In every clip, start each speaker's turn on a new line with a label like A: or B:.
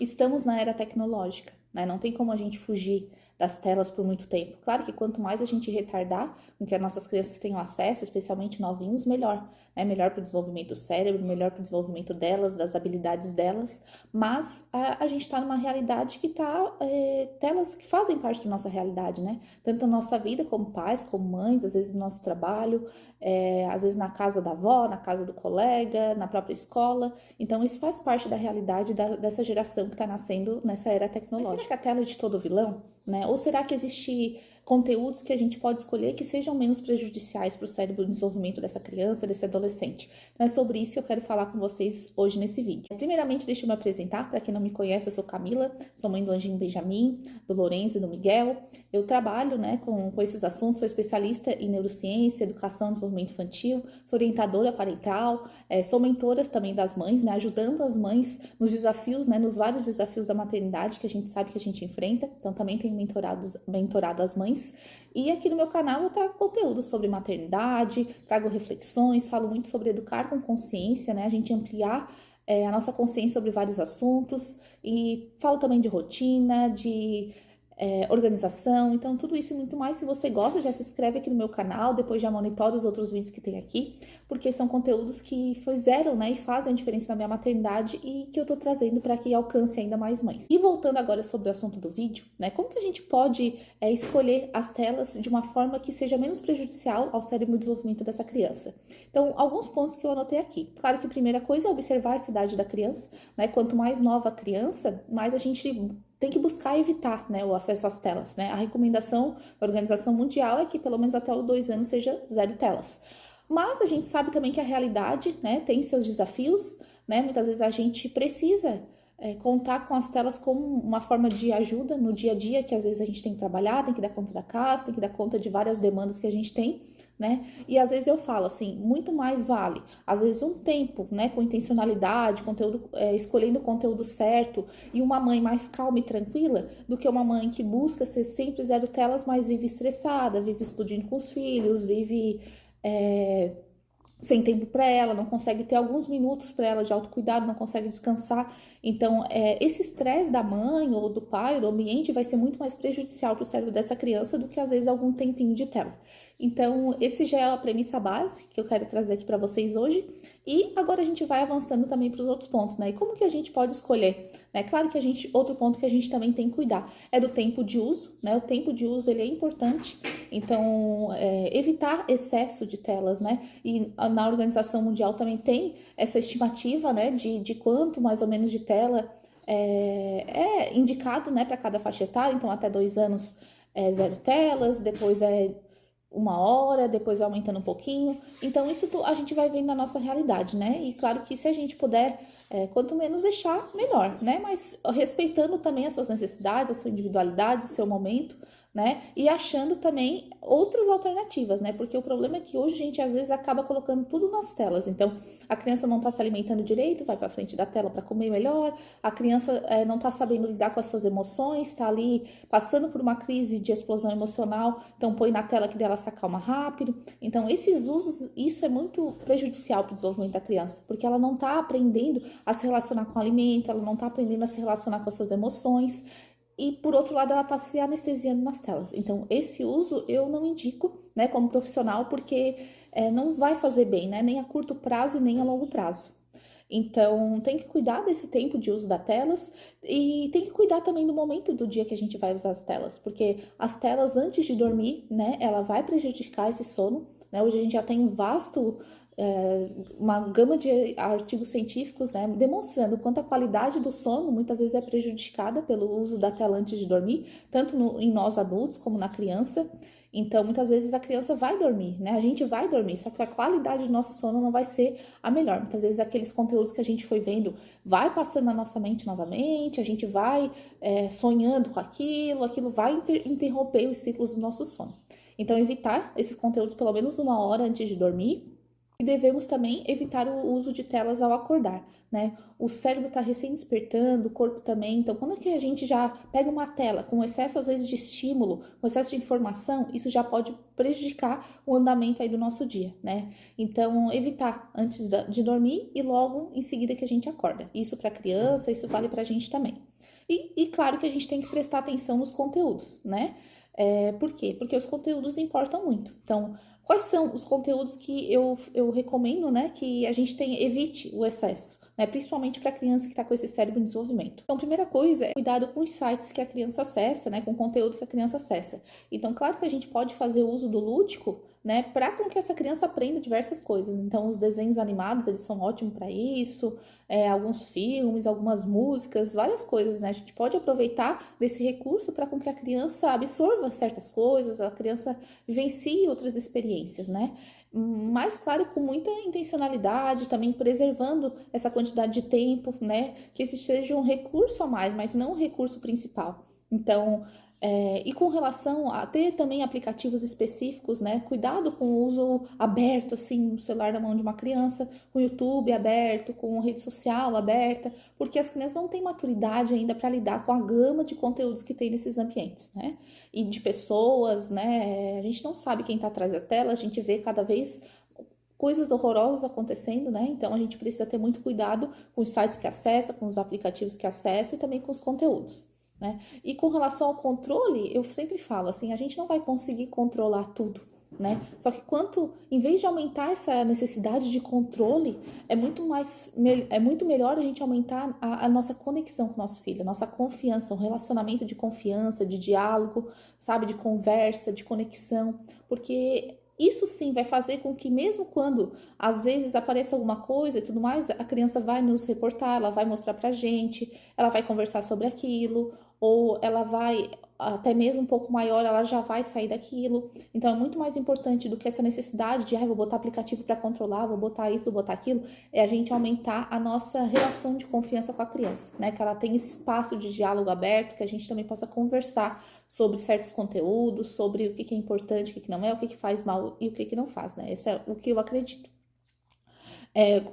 A: estamos na era tecnológica, né? Não tem como a gente fugir das telas por muito tempo. Claro que quanto mais a gente retardar com que as nossas crianças tenham acesso, especialmente novinhos, melhor, né? Melhor para o desenvolvimento do cérebro, melhor para o desenvolvimento delas, das habilidades delas. Mas a gente está numa realidade que telas que fazem parte da nossa realidade, né? Tanto na nossa vida como pais, como mães, às vezes no nosso trabalho, às vezes na casa da avó, na casa do colega, na própria escola. Então isso faz parte da realidade dessa geração que está nascendo nessa era tecnológica. Mas será que a tela é de todo vilão? Né? Ou será que existe conteúdos que a gente pode escolher que sejam menos prejudiciais para o cérebro e desenvolvimento dessa criança, desse adolescente? Então é sobre isso que eu quero falar com vocês hoje nesse vídeo. Primeiramente, deixa eu me apresentar. Para quem não me conhece, eu sou Camila, sou mãe do Anjinho Benjamin, do Lourenço e do Miguel. Eu trabalho, né, com esses assuntos, sou especialista em neurociência, educação e desenvolvimento infantil, sou orientadora parental, sou mentora também das mães, né, ajudando as mães nos desafios, né, nos vários desafios da maternidade que a gente sabe que a gente enfrenta. Então também tenho mentorado as mães. E aqui no meu canal eu trago conteúdo sobre maternidade, trago reflexões, falo muito sobre educar com consciência, né? A gente ampliar a nossa consciência sobre vários assuntos e falo também de rotina, de organização, então tudo isso e muito mais. Se você gosta, já se inscreve aqui no meu canal, depois já monitora os outros vídeos que tem aqui, porque são conteúdos que fizeram, né, e fazem a diferença na minha maternidade e que eu tô trazendo para que alcance ainda mais mães. E voltando agora sobre o assunto do vídeo, né, como que a gente pode escolher as telas de uma forma que seja menos prejudicial ao cérebro e desenvolvimento dessa criança? Então, alguns pontos que eu anotei aqui. Claro que a primeira coisa é observar a idade da criança, né, quanto mais nova a criança, mais a gente tem que buscar evitar, né, o acesso às telas, né? A recomendação da Organização Mundial é que pelo menos até os 2 anos seja 0 telas. Mas a gente sabe também que a realidade, né, tem seus desafios, né? Muitas vezes a gente precisa contar com as telas como uma forma de ajuda no dia a dia, que às vezes a gente tem que trabalhar, tem que dar conta da casa, tem que dar conta de várias demandas que a gente tem, né? E às vezes eu falo assim, muito mais vale, às vezes um tempo, né, com intencionalidade, conteúdo, escolhendo o conteúdo certo, e uma mãe mais calma e tranquila, do que uma mãe que busca ser sempre 0 telas, mas vive estressada, vive explodindo com os filhos, vive sem tempo para ela, não consegue ter alguns minutos para ela de autocuidado, não consegue descansar. Então, esse estresse da mãe ou do pai, ou do ambiente, vai ser muito mais prejudicial para o cérebro dessa criança do que, às vezes, algum tempinho de tela. Então, esse já é a premissa base que eu quero trazer aqui para vocês hoje. E agora a gente vai avançando também para os outros pontos, né? E como que a gente pode escolher? Né? Claro que outro ponto que a gente também tem que cuidar é do tempo de uso, né? O tempo de uso, ele é importante. Então, evitar excesso de telas, né? E na Organização Mundial também tem essa estimativa, né? De quanto mais ou menos de tela é indicado, né? Para cada faixa etária. Então, até 2 anos 0 telas, depois 1 hora, depois vai aumentando um pouquinho. Então, isso a gente vai vendo na nossa realidade, né? E claro que se a gente puder, quanto menos deixar, melhor, né? Mas respeitando também as suas necessidades, a sua individualidade, o seu momento, né? E achando também outras alternativas, né? Porque o problema é que hoje a gente às vezes acaba colocando tudo nas telas. Então, a criança não tá se alimentando direito, vai para frente da tela para comer melhor. A criança não tá sabendo lidar com as suas emoções, tá ali passando por uma crise de explosão emocional, então põe na tela que dela se acalma rápido. Então, esses usos, isso é muito prejudicial para o desenvolvimento da criança, porque ela não tá aprendendo a se relacionar com o alimento, ela não tá aprendendo a se relacionar com as suas emoções. E, por outro lado, ela está se anestesiando nas telas. Então, esse uso eu não indico, né, como profissional, porque não vai fazer bem, né, nem a curto prazo e nem a longo prazo. Então, tem que cuidar desse tempo de uso das telas e tem que cuidar também do momento do dia que a gente vai usar as telas, porque as telas antes de dormir, né, ela vai prejudicar esse sono, né, hoje a gente já tem uma gama de artigos científicos, né, demonstrando quanto a qualidade do sono muitas vezes é prejudicada pelo uso da tela antes de dormir, tanto em nós adultos como na criança. Então, muitas vezes a criança vai dormir, né? A gente vai dormir, só que a qualidade do nosso sono não vai ser a melhor. Muitas vezes aqueles conteúdos que a gente foi vendo vai passando na nossa mente novamente, a gente vai sonhando com aquilo vai interromper os ciclos do nosso sono. Então, evitar esses conteúdos pelo menos 1 hora antes de dormir. E devemos também evitar o uso de telas ao acordar, né? O cérebro está recém despertando, o corpo também. Então, quando é que a gente já pega uma tela com excesso, às vezes, de estímulo, com excesso de informação, isso já pode prejudicar o andamento aí do nosso dia, né? Então, evitar antes de dormir e logo em seguida que a gente acorda. Isso para criança, isso vale para a gente também. E claro que a gente tem que prestar atenção nos conteúdos, né? Por quê? Porque os conteúdos importam muito. Então, quais são os conteúdos que eu recomendo, né, que a gente evite o excesso, né, principalmente para a criança que está com esse cérebro em desenvolvimento. Então, a primeira coisa é cuidado com os sites que a criança acessa, né, com o conteúdo que a criança acessa. Então, claro que a gente pode fazer uso do lúdico, né, para com que essa criança aprenda diversas coisas. Então, os desenhos animados, eles são ótimos para isso, alguns filmes, algumas músicas, várias coisas, né? A gente pode aproveitar desse recurso para com que a criança absorva certas coisas, a criança vivencie outras experiências, né? Mas, claro, com muita intencionalidade, também preservando essa quantidade de tempo, né? Que esse seja um recurso a mais, mas não um recurso principal. Então, e com relação a ter também aplicativos específicos, né? Cuidado com o uso aberto, assim, no celular na mão de uma criança, com o YouTube aberto, com a rede social aberta, porque as crianças não têm maturidade ainda para lidar com a gama de conteúdos que tem nesses ambientes, né? E de pessoas, né? A gente não sabe quem está atrás da tela, a gente vê cada vez coisas horrorosas acontecendo, né? Então a gente precisa ter muito cuidado com os sites que acessa, com os aplicativos que acessa e também com os conteúdos. Né? E com relação ao controle, eu sempre falo assim, a gente não vai conseguir controlar tudo, né? Só que em vez de aumentar essa necessidade de controle, é muito melhor a gente aumentar a nossa conexão com o nosso filho, a nossa confiança, um relacionamento de confiança, de diálogo, sabe, de conversa, de conexão, porque isso sim vai fazer com que mesmo quando às vezes apareça alguma coisa e tudo mais, a criança vai nos reportar, ela vai mostrar pra gente, ela vai conversar sobre aquilo, ou ela vai, até mesmo um pouco maior, ela já vai sair daquilo. Então é muito mais importante do que essa necessidade de, vou botar aplicativo para controlar, vou botar isso, vou botar aquilo, é a gente aumentar a nossa relação de confiança com a criança, né? Que ela tenha esse espaço de diálogo aberto, que a gente também possa conversar sobre certos conteúdos, sobre o que é importante, o que não é, o que faz mal e o que não faz, né? Esse é o que eu acredito.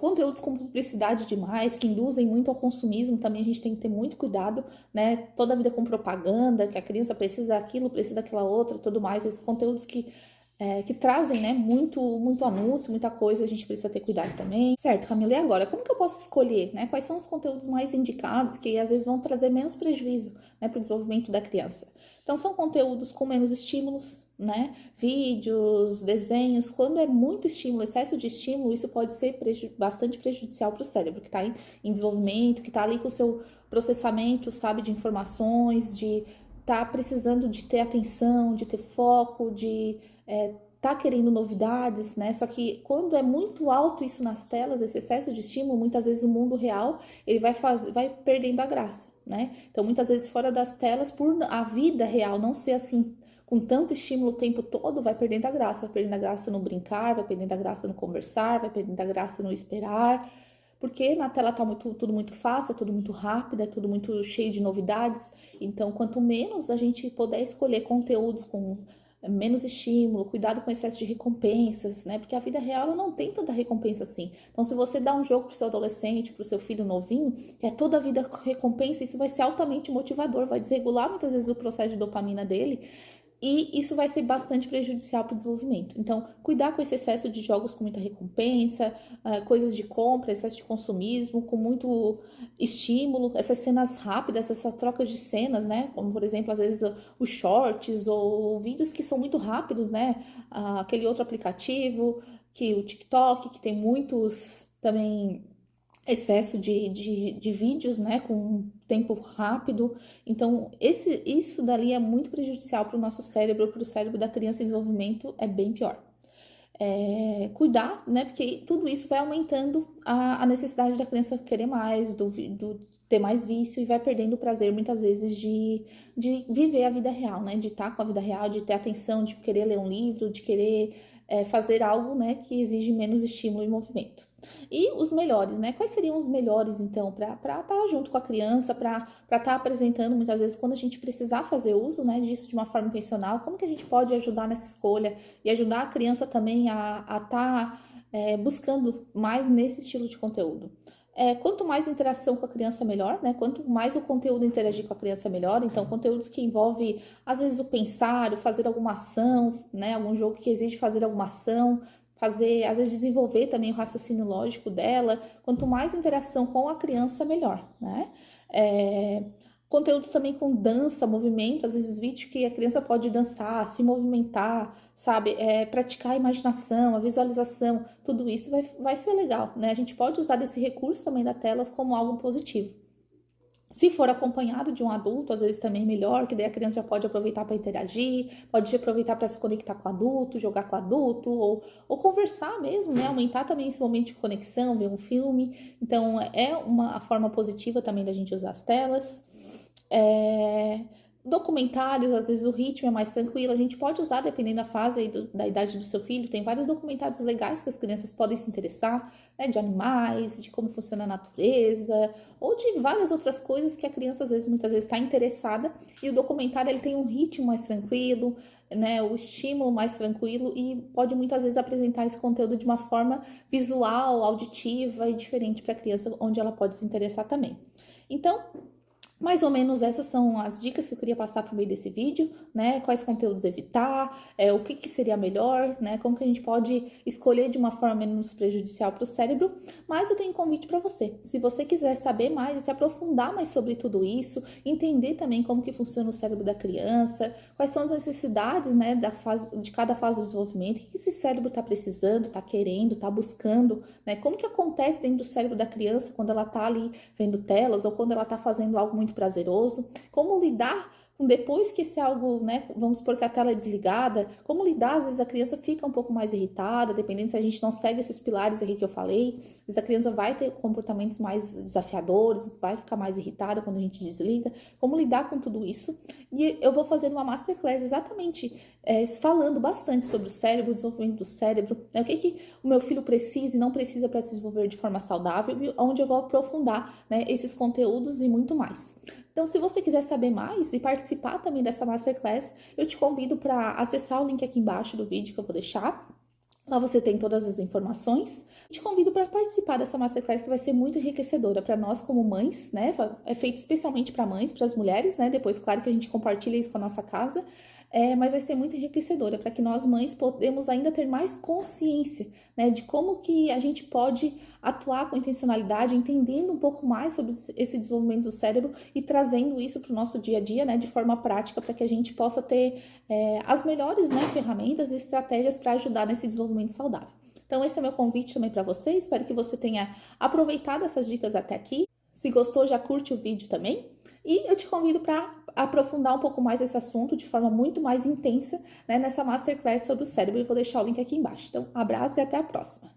A: Conteúdos com publicidade demais, que induzem muito ao consumismo, também a gente tem que ter muito cuidado, né? Toda a vida com propaganda, que a criança precisa daquilo, precisa daquela outra, tudo mais. Esses conteúdos que trazem, né, muito anúncio, muita coisa, a gente precisa ter cuidado também. Certo, Camila, e agora? Como que eu posso escolher, né? Quais são os conteúdos mais indicados que às vezes vão trazer menos prejuízo, né, para o desenvolvimento da criança? Então, são conteúdos com menos estímulos, né? Vídeos, desenhos. Quando é muito estímulo, excesso de estímulo, isso pode ser bastante prejudicial para o cérebro, que está em desenvolvimento, que está ali com o seu processamento, sabe, de informações, de tá precisando de ter atenção, de ter foco, de tá querendo novidades, né? Só que quando é muito alto isso nas telas, esse excesso de estímulo, muitas vezes o mundo real ele vai perdendo a graça, né? Então muitas vezes fora das telas, por a vida real não ser assim com tanto estímulo o tempo todo, vai perdendo a graça, vai perdendo a graça no brincar, vai perdendo a graça no conversar, vai perdendo a graça no esperar, porque na tela tá tudo muito fácil, é tudo muito rápido, é tudo muito cheio de novidades. Então, quanto menos a gente puder escolher conteúdos com menos estímulo, cuidado com o excesso de recompensas, né? Porque a vida real ela não tem tanta recompensa assim. Então, se você dá um jogo pro seu adolescente, pro seu filho novinho, que é toda a vida recompensa, isso vai ser altamente motivador, vai desregular muitas vezes o processo de dopamina dele. E isso vai ser bastante prejudicial para o desenvolvimento. Então, cuidar com esse excesso de jogos com muita recompensa, coisas de compra, excesso de consumismo, com muito estímulo, essas cenas rápidas, essas trocas de cenas, né? Como, por exemplo, às vezes os shorts ou vídeos que são muito rápidos, né? Aquele outro aplicativo, o TikTok, que tem muitos também excesso de vídeos, né, com tempo rápido. Então, isso dali é muito prejudicial para o nosso cérebro, para o cérebro da criança em desenvolvimento, é bem pior. Cuidar, né, porque tudo isso vai aumentando a necessidade da criança querer mais, do ter mais vício e vai perdendo o prazer, muitas vezes, de viver a vida real, né, de estar com a vida real, de ter atenção, de querer ler um livro, de querer fazer algo, né, que exige menos estímulo e movimento. E os melhores, né? Quais seriam os melhores, então, para estar junto com a criança, para estar apresentando, muitas vezes, quando a gente precisar fazer uso, né, disso de uma forma intencional, como que a gente pode ajudar nessa escolha e ajudar a criança também a estar buscando mais nesse estilo de conteúdo? Quanto mais interação com a criança, melhor, né? Quanto mais o conteúdo interagir com a criança, melhor. Então, conteúdos que envolvem, às vezes, o pensar, o fazer alguma ação, né? Algum jogo que exige fazer alguma ação, às vezes, desenvolver também o raciocínio lógico dela. Quanto mais interação com a criança, melhor, né? Conteúdos também com dança, movimento, às vezes vídeo que a criança pode dançar, se movimentar, sabe? Praticar a imaginação, a visualização, tudo isso vai ser legal, né? A gente pode usar desse recurso também da telas como algo positivo. Se for acompanhado de um adulto, às vezes também é melhor, que daí a criança já pode aproveitar para interagir, pode aproveitar para se conectar com o adulto, jogar com o adulto, ou conversar mesmo, né? Aumentar também esse momento de conexão, ver um filme. Então, é uma forma positiva também da gente usar as telas. Documentários, às vezes o ritmo é mais tranquilo, a gente pode usar dependendo da fase aí da idade do seu filho, tem vários documentários legais que as crianças podem se interessar, né, de animais, de como funciona a natureza, ou de várias outras coisas que a criança muitas vezes está interessada, e o documentário ele tem um ritmo mais tranquilo, né, o estímulo mais tranquilo, e pode muitas vezes apresentar esse conteúdo de uma forma visual, auditiva e diferente para a criança, onde ela pode se interessar também. Então, mais ou menos essas são as dicas que eu queria passar por meio desse vídeo, né? Quais conteúdos evitar, o que seria melhor, né? Como que a gente pode escolher de uma forma menos prejudicial para o cérebro. Mas eu tenho um convite para você. Se você quiser saber mais e se aprofundar mais sobre tudo isso, entender também como que funciona o cérebro da criança, quais são as necessidades, né, de cada fase do desenvolvimento, o que esse cérebro está precisando, está querendo, está buscando, né? Como que acontece dentro do cérebro da criança quando ela está ali vendo telas ou quando ela está fazendo algo muito prazeroso, como lidar com depois que esse algo, né, vamos supor que a tela é desligada, como lidar, às vezes a criança fica um pouco mais irritada, dependendo se a gente não segue esses pilares aqui que eu falei, às vezes a criança vai ter comportamentos mais desafiadores, vai ficar mais irritada quando a gente desliga, como lidar com tudo isso, e eu vou fazer uma masterclass exatamente falando bastante sobre o cérebro, o desenvolvimento do cérebro, né, o que o meu filho precisa e não precisa para se desenvolver de forma saudável, onde eu vou aprofundar, né, esses conteúdos e muito mais. Então, se você quiser saber mais e participar também dessa Masterclass, eu te convido para acessar o link aqui embaixo do vídeo que eu vou deixar. Lá você tem todas as informações. Te convido para participar dessa Masterclass que vai ser muito enriquecedora para nós como mães, né? É feito especialmente para mães, para as mulheres, né? Depois, claro que a gente compartilha isso com a nossa casa. Mas vai ser muito enriquecedora para que nós mães podemos ainda ter mais consciência, né, de como que a gente pode atuar com intencionalidade, entendendo um pouco mais sobre esse desenvolvimento do cérebro e trazendo isso para o nosso dia a dia, né, de forma prática, para que a gente possa ter as melhores, né, ferramentas e estratégias para ajudar nesse desenvolvimento saudável. Então esse é meu convite também para você, espero que você tenha aproveitado essas dicas até aqui. Se gostou, já curte o vídeo também. E eu te convido para aprofundar um pouco mais esse assunto de forma muito mais intensa, né, nessa Masterclass sobre o cérebro. Eu vou deixar o link aqui embaixo. Então, abraço e até a próxima.